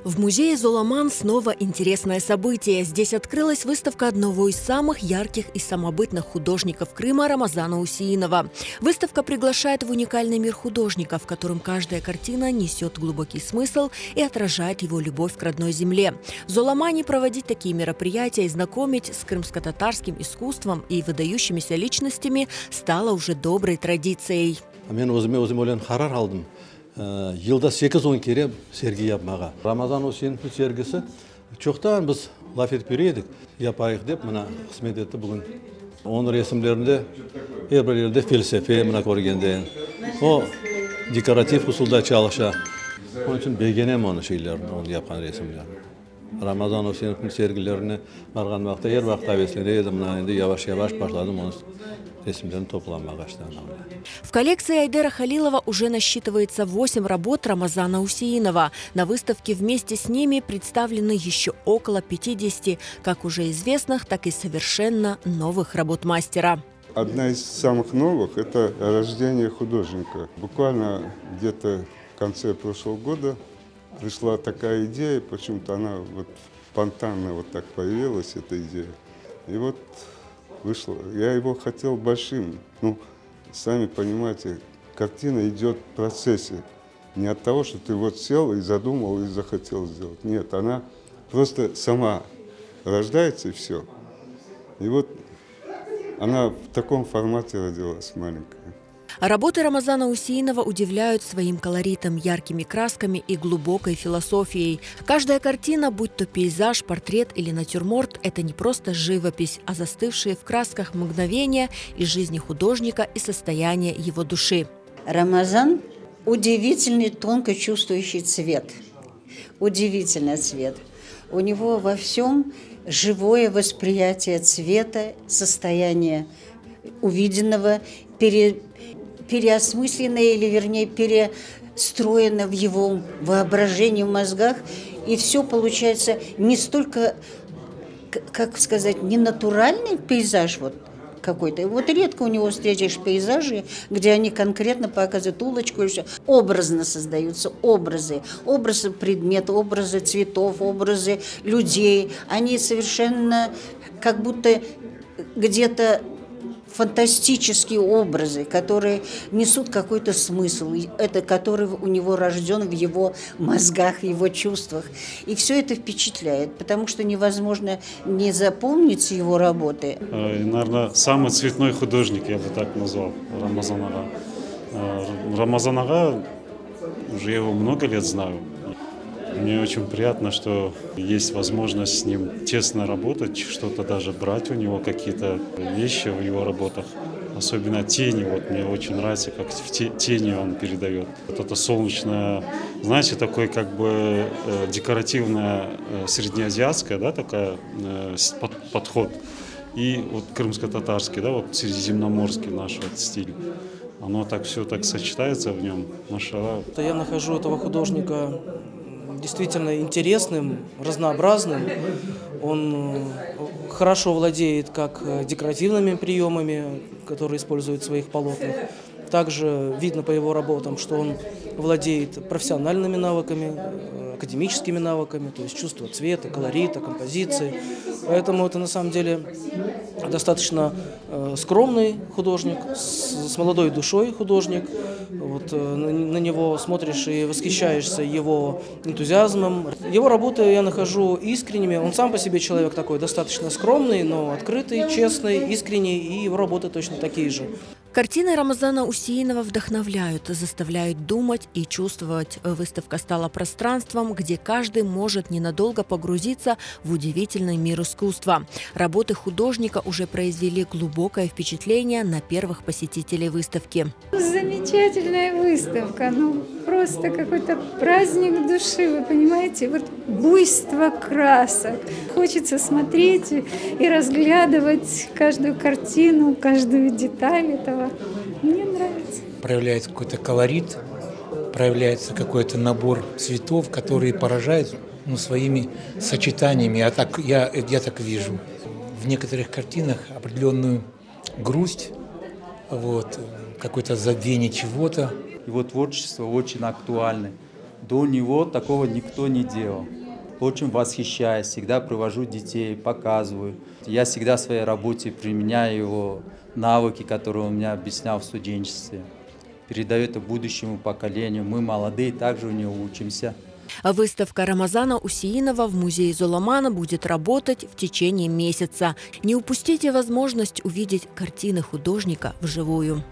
В музее «Золаман» снова интересное событие. Здесь открылась выставка одного из самых ярких и самобытных художников Крыма Рамазана Усиинова. Выставка приглашает в уникальный мир художника, в котором каждая картина несет глубокий смысл и отражает его любовь к родной земле. В «Золамане» проводить такие мероприятия и знакомить с крымско-татарским искусством и выдающимися личностями стало уже доброй традицией. Yılda 8-10 kere sergi yapmağa. Ramazan Hüseyin'in sergisi çoktan biz laf edip yürüyedik. Yapayık deyip bana kısmet etti bugün. Onun resimlerinde her bir yerde felsefe bana görgende. O dekoratif usulda çalışa. Onun için beğenem onu şeylerini, onu yapan resimlerini. Ramazan Hüseyin'in sergilerini bargan vakti her vakti vesile endi yavaş yavaş başladım onu resimlerini toplamaya başladım. В коллекции Айдера Халилова уже насчитывается 8 работ Рамазана Усиинова. На выставке вместе с ними представлены еще около 50, как уже известных, так и совершенно новых работ мастера. Одна из самых новых – это рождение художника. Буквально где-то в конце прошлого года пришла такая идея, почему-то она вот спонтанно вот так появилась, эта идея. И вот вышла. Я его хотел большим. Сами понимаете, картина идет в процессе. Не от того, что ты вот сел и задумал, и захотел сделать. Нет, она просто сама рождается и все. И вот она в таком формате родилась, маленькая. Работы Рамазана Усиинова удивляют своим колоритом, яркими красками и глубокой философией. Каждая картина, будь то пейзаж, портрет или натюрморт, это не просто живопись, а застывшие в красках мгновения из жизни художника и состояния его души. Рамазан – удивительный, тонко чувствующий цвет. Удивительный цвет. У него во всем живое восприятие цвета, состояния увиденного, переосмысленное или, вернее, перестроено в его воображении, в мозгах. И все получается не столько, как сказать, не натуральный пейзаж вот какой-то. Вот редко у него встретишь пейзажи, где они конкретно показывают улочку или все. Образно создаются образы. Образы предметов, образы цветов, образы людей. Они совершенно как будто где-то фантастические образы, которые несут какой-то смысл, это который у него рожден в его мозгах, в его чувствах. И все это впечатляет, потому что невозможно не запомнить его работы. Наверное, самый цветной художник, я бы так назвал, Рамазан ага. Рамазан ага, уже его много лет знаю. Мне очень приятно, что есть возможность с ним тесно работать, что-то даже брать у него, какие-то вещи в его работах. Особенно тени. Вот мне очень нравится, как в тени он передает. Вот это солнечное, знаете, такой как бы декоративная среднеазиатская, да, такая подход. И вот крымско-татарский, да, вот средиземноморский наш вот стиль. Оно так все так сочетается в нем. Машаллах. Я нахожу этого художника действительно интересным, разнообразным. Он хорошо владеет как декоративными приемами, которые использует в своих полотнах. Также видно по его работам, что он владеет профессиональными навыками, академическими навыками, то есть чувство цвета, колорита, композиции. Поэтому это на самом деле достаточно скромный художник, с молодой душой художник. Вот, на него смотришь и восхищаешься его энтузиазмом. Его работы я нахожу искренними. Он сам по себе человек такой достаточно скромный, но открытый, честный, искренний, и его работы точно такие же. Картины Рамазана Усиинова вдохновляют, заставляют думать и чувствовать. Выставка стала пространством, где каждый может ненадолго погрузиться в удивительный мир искусства. Работы художника уже произвели глубокое впечатление на первых посетителей выставки. Замечательная выставка, просто какой-то праздник души, вы понимаете, вот буйство красок. Хочется смотреть и разглядывать каждую картину, каждую деталь этого. Мне нравится. Проявляется какой-то колорит, проявляется какой-то набор цветов, которые поражают своими сочетаниями. Я так вижу. В некоторых картинах определенную грусть, какое-то забвение чего-то. Его творчество очень актуально. До него такого никто не делал. Очень восхищаюсь, всегда привожу детей, показываю. Я всегда в своей работе применяю его навыки, которые он мне объяснял в студенчестве. Передаю это будущему поколению. Мы молодые, также у него учимся. Выставка Рамазана Усиинова в музее Золомана будет работать в течение месяца. Не упустите возможность увидеть картины художника вживую.